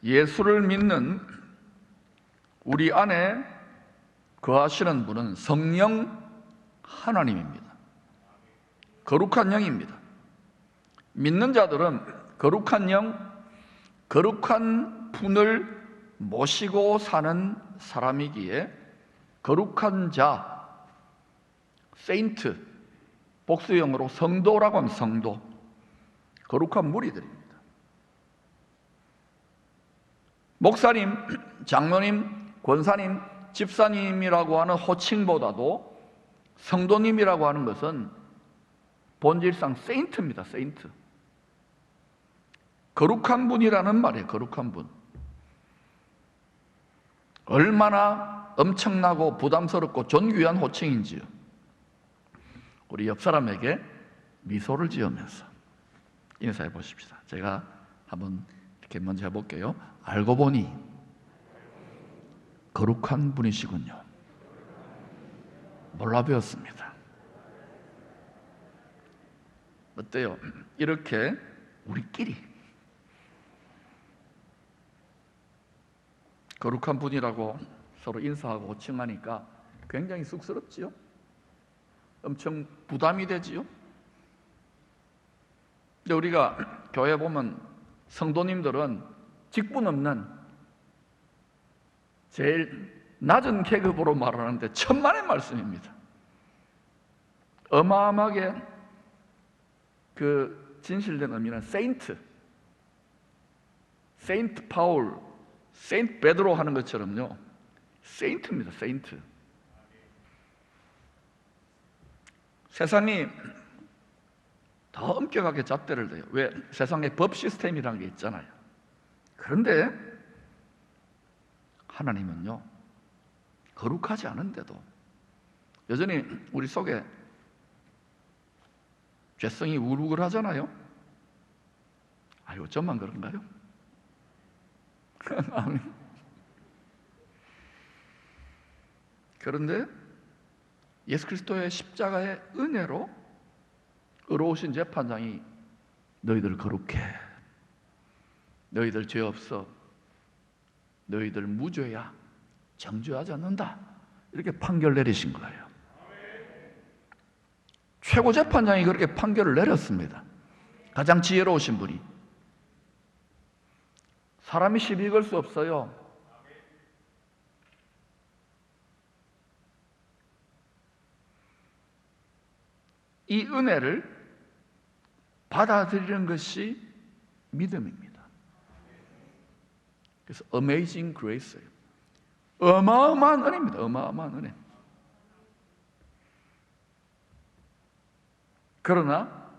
예수를 믿는 우리 안에 거하시는 분은 성령 하나님입니다. 거룩한 영입니다. 믿는 자들은 거룩한 영, 거룩한 분을 모시고 사는 사람이기에 거룩한 자, 세인트, 복수형으로 성도라고 하면 성도, 거룩한 무리들입니다. 목사님, 장로님, 권사님, 집사님이라고 하는 호칭보다도 성도님이라고 하는 것은 본질상 세인트입니다. 세인트. 거룩한 분이라는 말이에요. 거룩한 분. 얼마나 엄청나고 부담스럽고 존귀한 호칭인지요. 우리 옆 사람에게 미소를 지으면서 인사해 보십시다. 제가 한번 이렇게 먼저 해볼게요. 알고 보니 거룩한 분이시군요. 몰라 배웠습니다. 어때요? 이렇게 우리끼리 거룩한 분이라고 서로 인사하고 호칭하니까 굉장히 쑥스럽지요? 엄청 부담이 되지요? 근데 우리가 교회 보면 성도님들은 직분 없는 제일 낮은 계급으로 말하는데 천만의 말씀입니다. 어마어마하게 그 진실된 의미는 세인트, 세인트 파울, 세인트 베드로 하는 것처럼요, 세인트입니다. 세인트. 세상이 더 엄격하게 잣대를 대요. 왜? 세상에 법 시스템이라는 게 있잖아요. 그런데 하나님은요, 거룩하지 않은데도 여전히 우리 속에 죄성이 우글우글하잖아요. 아유, 저만 그런가요? 그런데 예수 그리스도의 십자가의 은혜로 의로우신 재판장이 너희들 거룩해, 너희들 죄 없어, 너희들 무죄야, 정죄하지 않는다, 이렇게 판결 내리신 거예요. 최고 재판장이 그렇게 판결을 내렸습니다. 가장 지혜로우신 분이. 사람이 시비 걸 수 없어요. 이 은혜를 받아들이는 것이 믿음입니다. 그래서 Amazing Grace예요. 어마어마한 은혜입니다. 어마어마한 은혜. 그러나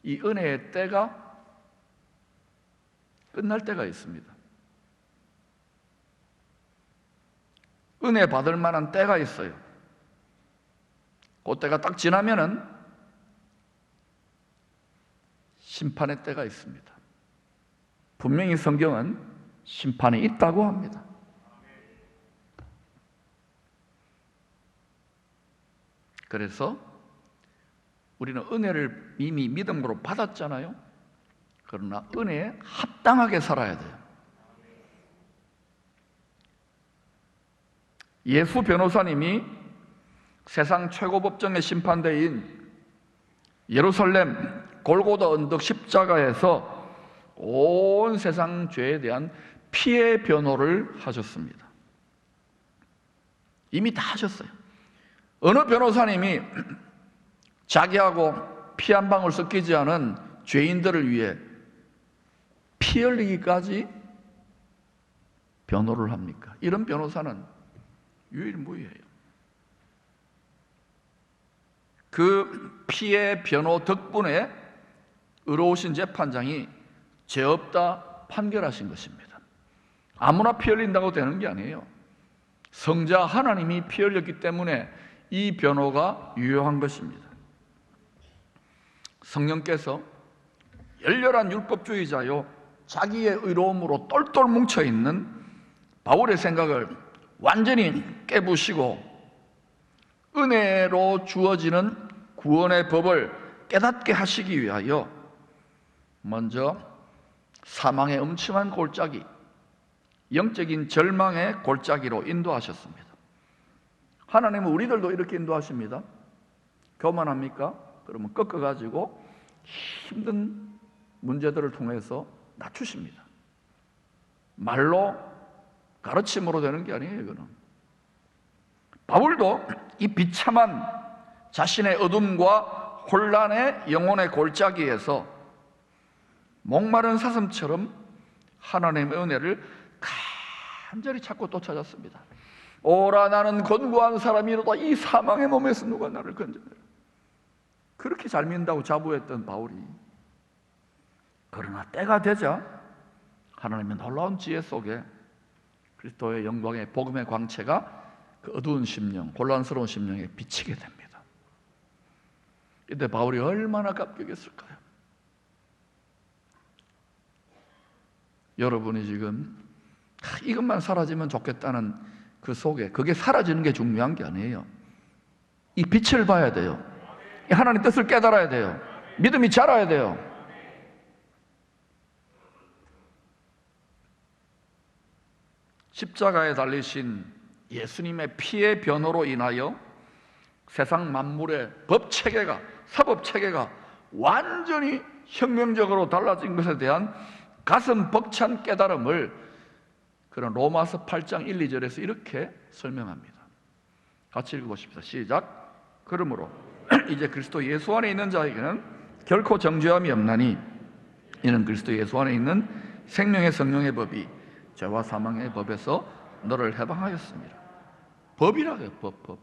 이 은혜의 때가 끝날 때가 있습니다. 은혜 받을 만한 때가 있어요. 그 때가 딱 지나면은 심판의 때가 있습니다. 분명히 성경은 심판이 있다고 합니다. 그래서 우리는 은혜를 이미 믿음으로 받았잖아요. 그러나 은혜에 합당하게 살아야 돼요. 예수 변호사님이 세상 최고 법정의 심판대인 예루살렘 골고다 언덕 십자가에서 온 세상 죄에 대한 피해 변호를 하셨습니다. 이미 다 하셨어요. 어느 변호사님이 자기하고 피 한 방울 섞이지 않은 죄인들을 위해 피 흘리기까지 변호를 합니까? 이런 변호사는 유일무이해요. 그 피해 변호 덕분에 의로우신 재판장이 죄 없다 판결하신 것입니다. 아무나 피 흘린다고 되는 게 아니에요. 성자 하나님이 피 흘렸기 때문에 이 변호가 유효한 것입니다. 성령께서 열렬한 율법주의자요 자기의 의로움으로 똘똘 뭉쳐있는 바울의 생각을 완전히 깨부시고 은혜로 주어지는 구원의 법을 깨닫게 하시기 위하여 먼저 사망의 엄청난 골짜기, 영적인 절망의 골짜기로 인도하셨습니다. 하나님은 우리들도 이렇게 인도하십니다. 교만합니까? 그러면 꺾어가지고 힘든 문제들을 통해서 낮추십니다. 말로 가르침으로 되는 게 아니에요. 이거는 바울도 이 비참한 자신의 어둠과 혼란의 영혼의 골짜기에서 목마른 사슴처럼 하나님의 은혜를 간절히 찾고 또 찾았습니다. 오라 나는 권고한 사람이로다. 이 사망의 몸에서 누가 나를 건져내라. 그렇게 잘 믿는다고 자부했던 바울이, 그러나 때가 되자 하나님의 놀라운 지혜 속에 그리스도의 영광의 복음의 광채가 그 어두운 심령, 혼란스러운 심령에 비치게 됩니다. 이때 바울이 얼마나 감격했을까요? 여러분이 지금 이것만 사라지면 좋겠다는 그 속에, 그게 사라지는 게 중요한 게 아니에요. 이 빛을 봐야 돼요. 이 하나님 뜻을 깨달아야 돼요. 믿음이 자라야 돼요. 십자가에 달리신 예수님의 피의 변호로 인하여 세상 만물의 법체계가, 사법체계가 완전히 혁명적으로 달라진 것에 대한 가슴 벅찬 깨달음을 그런 로마서 8장 1, 2절에서 이렇게 설명합니다. 같이 읽어보십시다. 시작. 그러므로 이제 그리스도 예수 안에 있는 자에게는 결코 정죄함이 없나니 이는 그리스도 예수 안에 있는 생명의 성령의 법이 죄와 사망의 법에서 너를 해방하였습니다. 법이라고요. 법.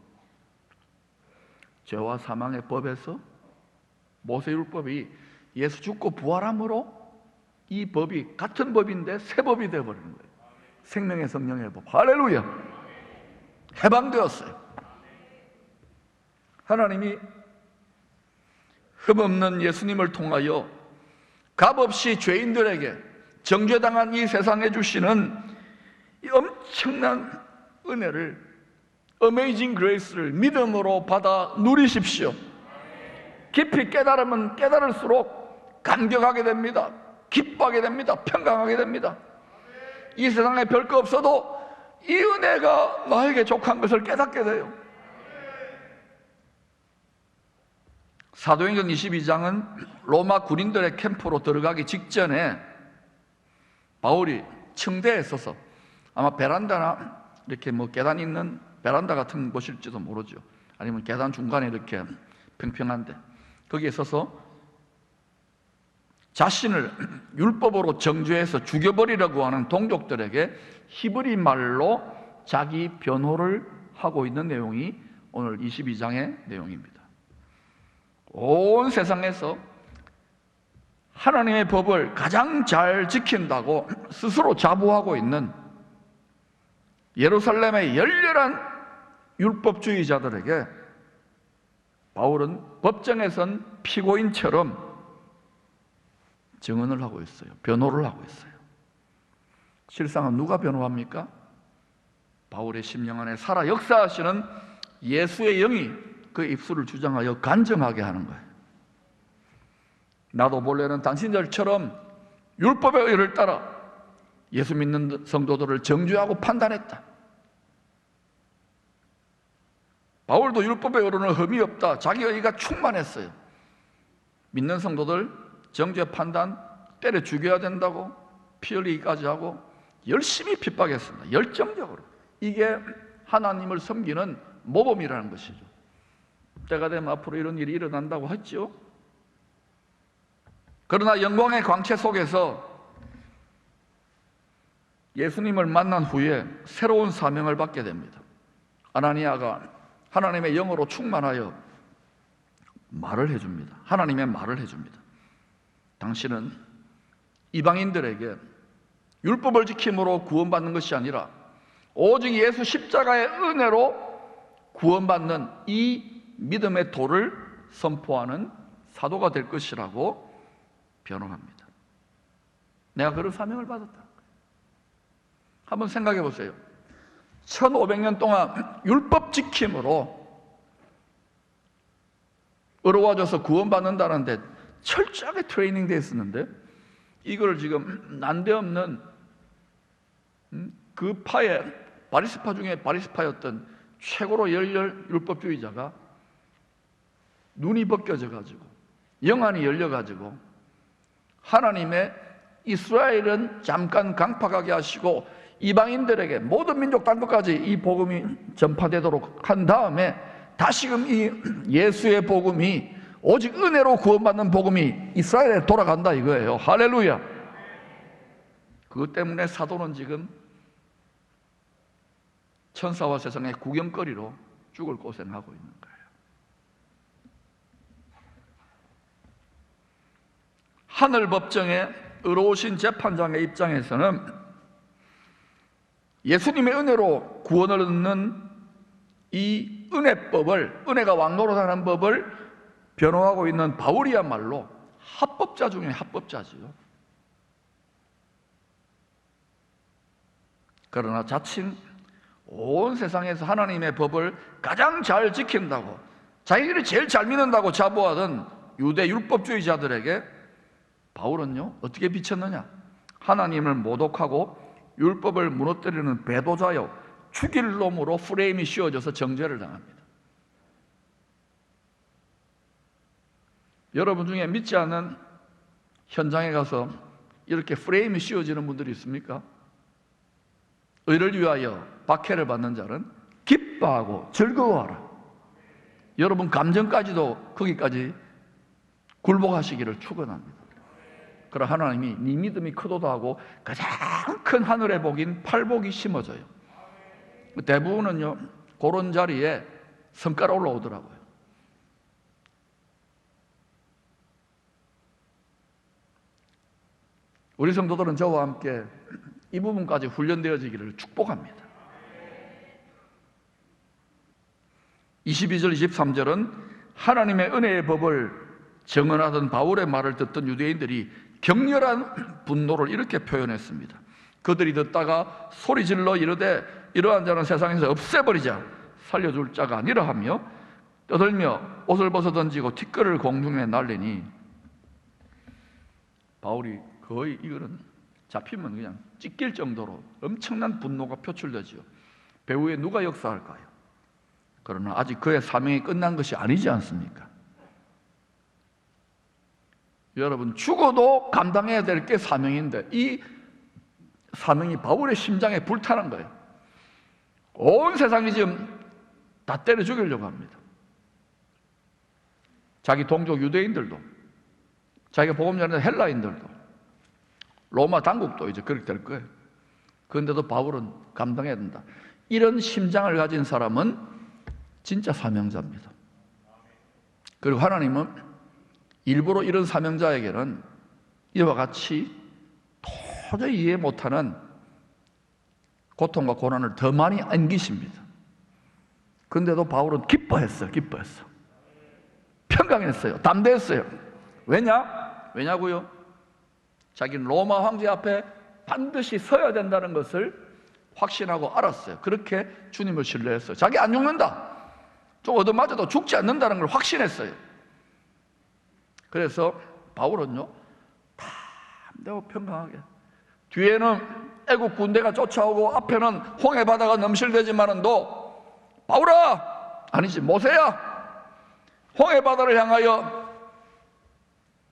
죄와 사망의 법에서 모세율법이 예수 죽고 부활함으로 이 법이 같은 법인데 새 법이 되어버리는 거예요. 생명의 성령의 법. 할렐루야. 해방되었어요. 하나님이 흠없는 예수님을 통하여 값없이 죄인들에게 정죄당한 이 세상에 주시는 이 엄청난 은혜를, 어메이징 그레이스를 믿음으로 받아 누리십시오. 깊이 깨달으면 깨달을수록 감격하게 됩니다. 기뻐하게 됩니다. 평강하게 됩니다. 이 세상에 별거 없어도 이 은혜가 나에게 족한 것을 깨닫게 돼요. 사도행전 22장은 로마 군인들의 캠프로 들어가기 직전에 바울이 층대에 서서, 아마 베란다나 이렇게 계단 있는 베란다 같은 곳일지도 모르죠. 아니면 계단 중간에 이렇게 평평한데 거기에 서서 자신을 율법으로 정죄해서 죽여버리려고 하는 동족들에게 히브리 말로 자기 변호를 하고 있는 내용이 오늘 22장의 내용입니다. 온 세상에서 하나님의 법을 가장 잘 지킨다고 스스로 자부하고 있는 예루살렘의 열렬한 율법주의자들에게 바울은 법정에 선 피고인처럼 증언을 하고 있어요. 변호를 하고 있어요. 실상은 누가 변호합니까? 바울의 심령 안에 살아 역사하시는 예수의 영이 그 입술을 주장하여 간증하게 하는 거예요. 나도 본래는 당신들처럼 율법의 의를 따라 예수 믿는 성도들을 정죄하고 판단했다. 바울도 율법의 의로는 흠이 없다. 자기 의가 충만했어요. 믿는 성도들 정죄 판단, 때려 죽여야 된다고 피 흘리기까지 하고 열심히 핍박했습니다. 열정적으로. 이게 하나님을 섬기는 모범이라는 것이죠. 때가 되면 앞으로 이런 일이 일어난다고 했죠. 그러나 영광의 광채 속에서 예수님을 만난 후에 새로운 사명을 받게 됩니다. 아나니아가 하나님의 영으로 충만하여 말을 해줍니다. 하나님의 말을 해줍니다. 당신은 이방인들에게 율법을 지킴으로 구원받는 것이 아니라 오직 예수 십자가의 은혜로 구원받는 이 믿음의 도를 선포하는 사도가 될 것이라고 변호합니다. 내가 그런 사명을 받았다. 한번 생각해 보세요. 1500년 동안 율법 지킴으로 의로워져서 구원받는다는데 철저하게 트레이닝 되어 있었는데, 이걸 지금 난데없는 그 파에, 바리스파 중에 바리스파였던 최고로 열렬 율법주의자가 눈이 벗겨져 가지고 영안이 열려 가지고 하나님의 이스라엘은 잠깐 강팍하게 하시고 이방인들에게, 모든 민족 땅끝까지 이 복음이 전파되도록 한 다음에 다시금 이 예수의 복음이, 오직 은혜로 구원받는 복음이 이스라엘에 돌아간다 이거예요. 할렐루야. 그것 때문에 사도는 지금 천사와 세상의 구경거리로 죽을 고생하고 있는 거예요. 하늘 법정에 의로우신 재판장의 입장에서는 예수님의 은혜로 구원을 얻는 이 은혜법을, 은혜가 왕노릇하는 법을 변호하고 있는 바울이야말로 합법자 중에 합법자지요. 그러나 자칭 온 세상에서 하나님의 법을 가장 잘 지킨다고, 자기들이 제일 잘 믿는다고 자부하던 유대 율법주의자들에게 바울은요 어떻게 비쳤느냐? 하나님을 모독하고 율법을 무너뜨리는 배도자요, 죽일 놈으로 프레임이 씌워져서 정죄를 당합니다. 여러분 중에 믿지 않는 현장에 가서 이렇게 프레임이 씌워지는 분들이 있습니까? 의를 위하여 박해를 받는 자는 기뻐하고 즐거워하라. 여러분 감정까지도 거기까지 굴복하시기를 축원합니다. 그러나 하나님이 네 믿음이 크도다 하고 가장 큰 하늘의 복인 팔복이 심어져요. 대부분은요 그런 자리에 성과가 올라오더라고요. 우리 성도들은 저와 함께 이 부분까지 훈련되어지기를 축복합니다. 22절 23절은 하나님의 은혜의 법을 정언하던 바울의 말을 듣던 유대인들이 격렬한 분노를 이렇게 표현했습니다. 그들이 듣다가 소리질러 이르되 이러한 자는 세상에서 없애버리자, 살려줄 자가 아니라 하며 떠들며 옷을 벗어 던지고 티끌을 공중에 날리니, 바울이 거의 이거는 잡히면 그냥 찢길 정도로 엄청난 분노가 표출되지요. 배후에 누가 역사할까요? 그러나 아직 그의 사명이 끝난 것이 아니지 않습니까? 여러분, 죽어도 감당해야 될 게 사명인데 이 사명이 바울의 심장에 불타는 거예요. 온 세상이 지금 다 때려 죽이려고 합니다. 자기 동족 유대인들도, 자기가 복음 전하는 헬라인들도, 로마 당국도 이제 그렇게 될 거예요. 그런데도 바울은 감당해야 된다. 이런 심장을 가진 사람은 진짜 사명자입니다. 그리고 하나님은 일부러 이런 사명자에게는 이와 같이 도저히 이해 못하는 고통과 고난을 더 많이 안기십니다. 그런데도 바울은 기뻐했어요. 평강했어요. 담대했어요. 왜냐고요? 자기는 로마 황제 앞에 반드시 서야 된다는 것을 확신하고 알았어요. 그렇게 주님을 신뢰했어요. 자기 안 죽는다, 좀 얻어맞아도 죽지 않는다는 걸 확신했어요. 그래서 바울은요 담대하고 평강하게, 뒤에는 애국 군대가 쫓아오고 앞에는 홍해 바다가 넘실대지만은도 바울아, 아니지 모세야, 홍해 바다를 향하여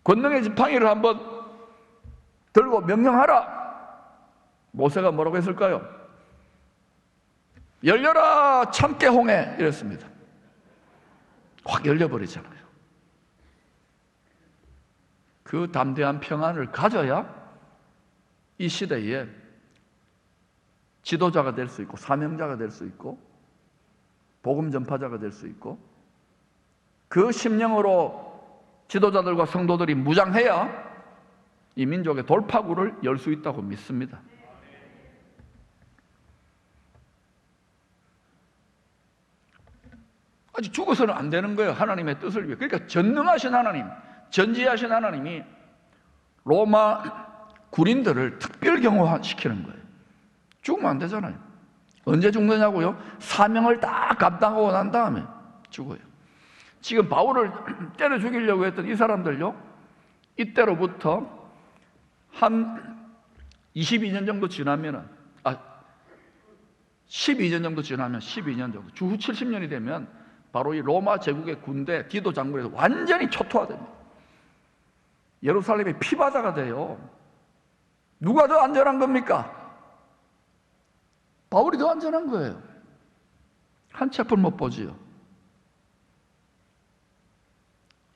권능의 지팡이를 한번 들고 명령하라. 모세가 뭐라고 했을까요? 열려라 참깨 홍해 이랬습니다. 확 열려버리잖아요. 그 담대한 평안을 가져야 이 시대에 지도자가 될 수 있고 사명자가 될 수 있고 복음 전파자가 될 수 있고, 그 심령으로 지도자들과 성도들이 무장해야 이 민족의 돌파구를 열 수 있다고 믿습니다. 아직 죽어서는 안 되는 거예요. 하나님의 뜻을 위해. 그러니까 전능하신 하나님, 전지하신 하나님이 로마 군인들을 특별 경호시키는 거예요. 죽으면 안 되잖아요. 언제 죽느냐고요? 사명을 딱 감당하고 난 다음에 죽어요. 지금 바울을 때려 죽이려고 했던 이 사람들요, 이때로부터 한 22년 정도 지나면은, 12년 정도 지나면, 12년 정도, 주후 70년이 되면 바로 이 로마 제국의 군대 디도 장군에서 완전히 초토화됩니다. 예루살렘이 피바다가 돼요. 누가 더 안전한 겁니까? 바울이 더 안전한 거예요. 한 채플 못 보지요.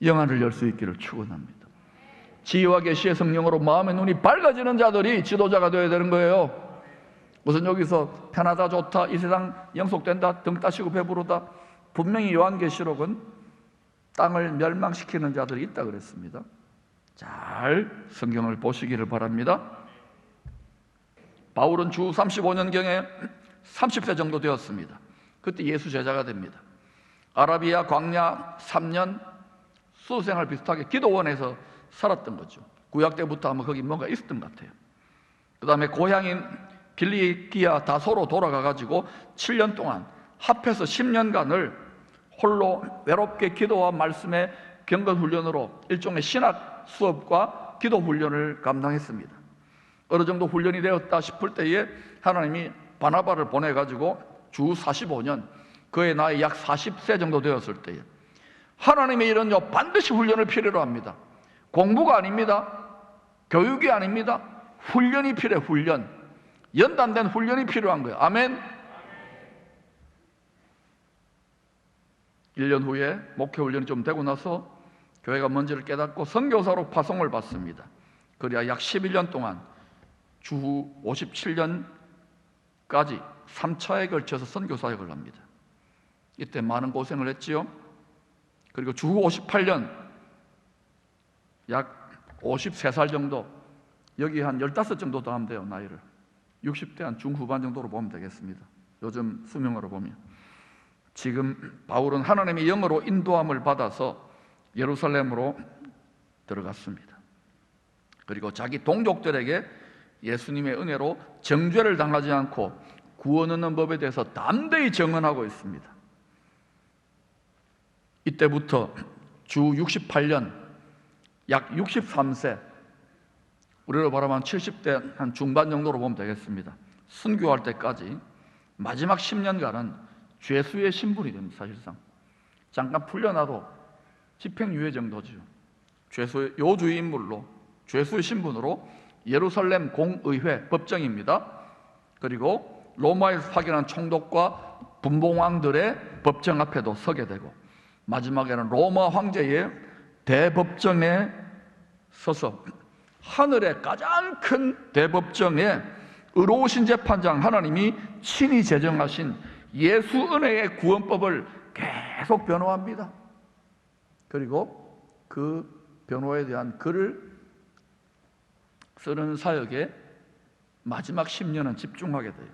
영안을 열 수 있기를 축원합니다. 지혜와 계시의 성령으로 마음의 눈이 밝아지는 자들이 지도자가 되어야 되는 거예요. 무슨 여기서 편하다 좋다 이 세상 영속된다 등 따시고 배부르다, 분명히 요한계시록은 땅을 멸망시키는 자들이 있다 그랬습니다. 잘 성경을 보시기를 바랍니다. 바울은 주 35년경에 30세 정도 되었습니다. 그때 예수 제자가 됩니다. 아라비아 광야 3년 수생활 비슷하게 기도원에서 살았던 거죠. 구약 때부터 아마 거기 뭔가 있었던 것 같아요. 그 다음에 고향인 길리기아 다소로 돌아가가지고 7년 동안 합해서 10년간을 홀로 외롭게 기도와 말씀의 경건훈련으로 일종의 신학 수업과 기도훈련을 감당했습니다. 어느 정도 훈련이 되었다 싶을 때에 하나님이 바나바를 보내가지고 주 45년, 그의 나이 약 40세 정도 되었을 때에 하나님의 일은요 반드시 훈련을 필요로 합니다. 공부가 아닙니다. 교육이 아닙니다. 훈련이 필요해요. 훈련. 연단된 훈련이 필요한 거예요. 아멘. 1년 후에 목회 훈련이 좀 되고 나서 교회가 뭔지를 깨닫고 선교사로 파송을 받습니다. 그래야 약 11년 동안 주 57년까지 3차에 걸쳐서 선교사역을 합니다. 이때 많은 고생을 했지요. 그리고 주 58년 약 53살 정도, 여기 한 15 정도 더 하면 돼요. 나이를 60대 한 중후반 정도로 보면 되겠습니다. 요즘 수명으로 보면. 지금 바울은 하나님의 영으로 인도함을 받아서 예루살렘으로 들어갔습니다. 그리고 자기 동족들에게 예수님의 은혜로 정죄를 당하지 않고 구원 얻는 법에 대해서 담대히 증언하고 있습니다. 이때부터 주 68년 약 63세, 우리로 말하면 70대 한 중반 정도로 보면 되겠습니다. 순교할 때까지 마지막 10년간은 죄수의 신분이 됩니다. 사실상 잠깐 풀려나도 집행유예 정도죠. 죄수의 요주의 인물로, 죄수의 신분으로 예루살렘 공의회 법정입니다. 그리고 로마에서 파견한 총독과 분봉왕들의 법정 앞에도 서게 되고, 마지막에는 로마 황제의 대법정에 서서 하늘의 가장 큰 대법정에 의로우신 재판장 하나님이 친히 제정하신 예수 은혜의 구원법을 계속 변호합니다. 그리고 그 변호에 대한 글을 쓰는 사역에 마지막 10년은 집중하게 돼요.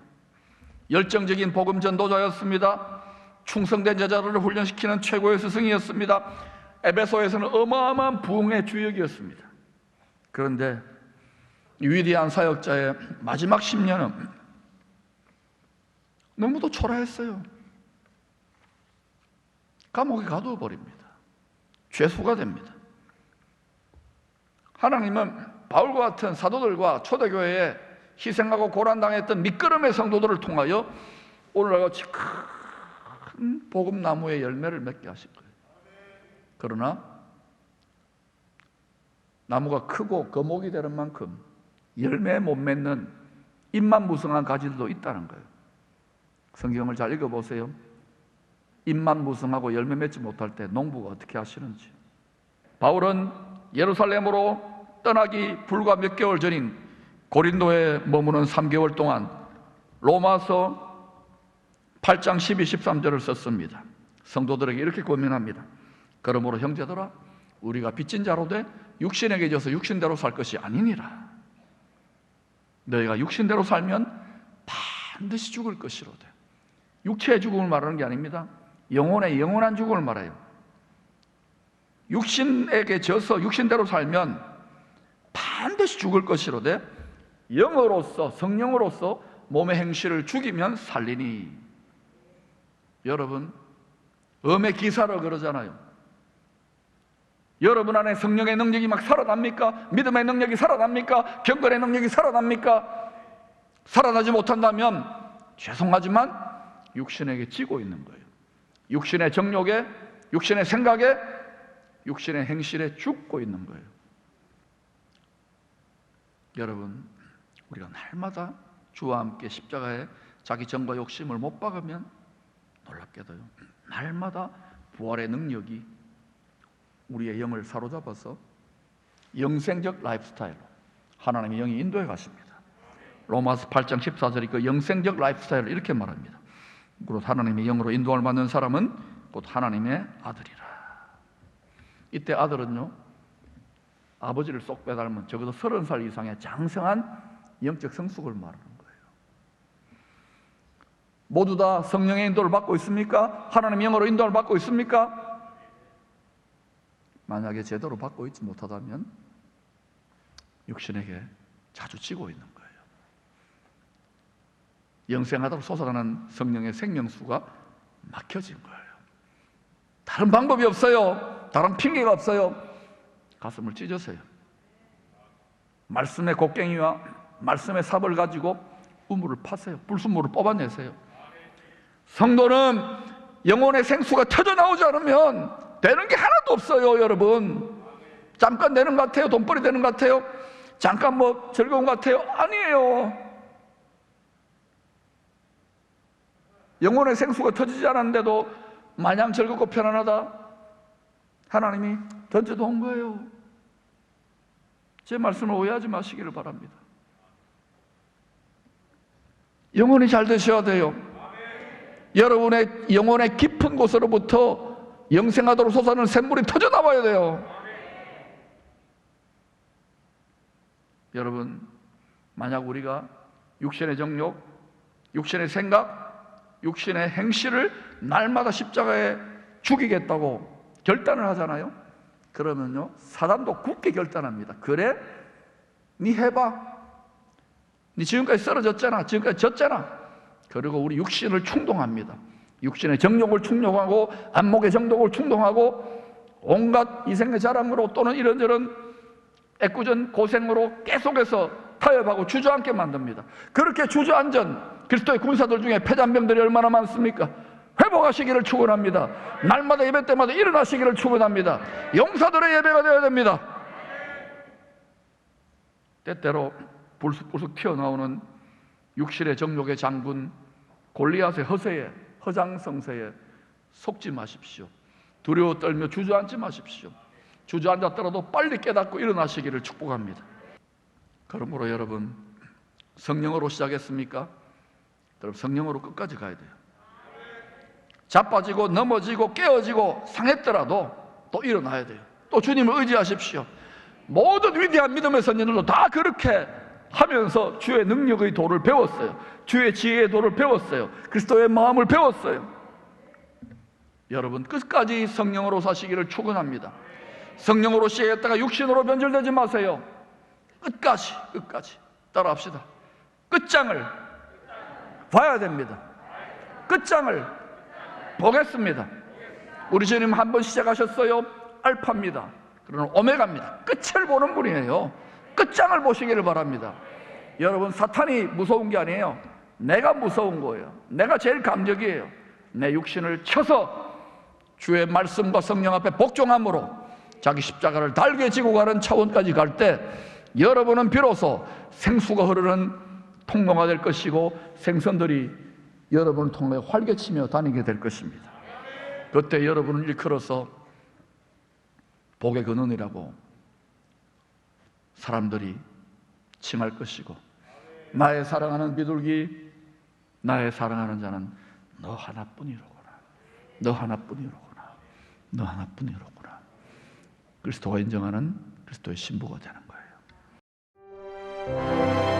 열정적인 복음 전도자였습니다. 충성된 제자들을 훈련시키는 최고의 스승이었습니다. 에베소에서는 어마어마한 부흥의 주역이었습니다. 그런데 위대한 사역자의 마지막 10년은 너무도 초라했어요. 감옥에 가두어 버립니다. 죄수가 됩니다. 하나님은 바울과 같은 사도들과 초대교회에 희생하고 고난당했던 밑거름의 성도들을 통하여 오늘같이 큰 복음나무의 열매를 맺게 하실 거예요. 그러나 나무가 크고 거목이 되는 만큼 열매 못 맺는 잎만 무성한 가지들도 있다는 거예요. 성경을 잘 읽어보세요. 잎만 무성하고 열매 맺지 못할 때 농부가 어떻게 하시는지. 바울은 예루살렘으로 떠나기 불과 몇 개월 전인 고린도에 머무는 3개월 동안 로마서 8장 12, 13절을 썼습니다. 성도들에게 이렇게 고민합니다. 그러므로 형제들아, 우리가 빚진 자로 돼 육신에게 져서 육신대로 살 것이 아니니라. 너희가 육신대로 살면 반드시 죽을 것이로되. 육체의 죽음을 말하는 게 아닙니다. 영혼의 영원한 죽음을 말해요. 육신에게 져서 육신대로 살면 반드시 죽을 것이로되 영으로서 성령으로서 몸의 행실을 죽이면 살리니. 여러분, 음의 기사로 그러잖아요. 여러분 안에 성령의 능력이 막 살아납니까? 믿음의 능력이 살아납니까? 경건의 능력이 살아납니까? 살아나지 못한다면 죄송하지만 육신에게 지고 있는 거예요. 육신의 정욕에, 육신의 생각에, 육신의 행실에 죽고 있는 거예요. 여러분, 우리가 날마다 주와 함께 십자가에 자기 정과 욕심을 못 박으면 놀랍게도요, 날마다 부활의 능력이 우리의 영을 사로잡아서 영생적 라이프스타일로 하나님의 영이 인도해 가십니다. 로마서 8장 14절이 그 영생적 라이프스타일을 이렇게 말합니다. 곧 하나님의 영으로 인도함을 받는 사람은 곧 하나님의 아들이라. 이때 아들은요, 아버지를 쏙 빼닮은 적어도 30살 이상의 장성한 영적 성숙을 말하는 거예요. 모두 다 성령의 인도를 받고 있습니까? 하나님의 영으로 인도를 받고 있습니까? 만약에 제대로 받고 있지 못하다면 육신에게 자주 지고 있는 거예요. 영생하도록 솟아나는 성령의 생명수가 막혀진 거예요. 다른 방법이 없어요. 다른 핑계가 없어요. 가슴을 찢으세요. 말씀의 곡괭이와 말씀의 삽을 가지고 우물을 파세요. 불순물을 뽑아내세요. 성도는 영혼의 생수가 터져 나오지 않으면 되는 게 하나도 없어요. 여러분, 잠깐 되는 것 같아요? 돈벌이 되는 것 같아요? 잠깐 뭐 즐거운 것 같아요? 아니에요. 영혼의 생수가 터지지 않았는데도 마냥 즐겁고 편안하다? 하나님이 던져놓은 거예요. 제 말씀을 오해하지 마시기를 바랍니다. 영혼이 잘 되셔야 돼요. 여러분의 영혼의 깊은 곳으로부터 영생하도록 솟아나는 샘물이 터져 나와야 돼요. 여러분, 만약 우리가 육신의 정욕, 육신의 생각, 육신의 행실을 날마다 십자가에 죽이겠다고 결단을 하잖아요. 그러면요, 사단도 굳게 결단합니다. 그래? 니 해봐. 니 지금까지 쓰러졌잖아. 지금까지 졌잖아. 그리고 우리 육신을 충동합니다. 육신의 정욕을 충동하고 안목의 정욕을 충동하고 온갖 이생의 자랑으로 또는 이런저런 애꿎은 고생으로 계속해서 타협하고 주저앉게 만듭니다. 그렇게 주저앉은 그리스도의 군사들 중에 패잔병들이 얼마나 많습니까? 회복하시기를 축원합니다. 날마다 예배 때마다 일어나시기를 축원합니다. 용사들의 예배가 되어야 됩니다. 때때로 불쑥불쑥 튀어나오는 육신의 정욕의 장군 골리앗의 허세에, 허장성세에 속지 마십시오. 두려워 떨며 주저앉지 마십시오. 주저앉았더라도 빨리 깨닫고 일어나시기를 축복합니다. 그러므로 여러분, 성령으로 시작했습니까? 여러분, 성령으로 끝까지 가야 돼요. 자빠지고 넘어지고 깨어지고 상했더라도 또 일어나야 돼요. 또 주님을 의지하십시오. 모든 위대한 믿음의 선진들도 다 그렇게 하면서 주의 능력의 도를 배웠어요. 주의 지혜의 도를 배웠어요. 그리스도의 마음을 배웠어요. 여러분, 끝까지 성령으로 사시기를 축원합니다. 성령으로 시작했다가 육신으로 변질되지 마세요. 끝까지 따라합시다. 끝장을 봐야 됩니다. 끝장을 보겠습니다. 우리 주님 한 번 시작하셨어요. 알파입니다. 그러나 오메가입니다. 끝을 보는 분이에요. 끝장을 보시기를 바랍니다. 여러분, 사탄이 무서운 게 아니에요. 내가 무서운 거예요. 내가 제일 감격이에요. 내 육신을 쳐서 주의 말씀과 성령 앞에 복종함으로 자기 십자가를 달게 지고 가는 차원까지 갈 때 여러분은 비로소 생수가 흐르는 통로가 될 것이고 생선들이 여러분을 통해 활개치며 다니게 될 것입니다. 그때 여러분은 일컬어서 복의 근원이라고 사람들이 칭할 것이고, 나의 사랑하는 비둘기, 나의 사랑하는 자는 너 하나뿐이로구나, 너 하나뿐이로구나, 너 하나뿐이로구나. 그리스도가 인정하는 그리스도의 신부가 되는 거예요.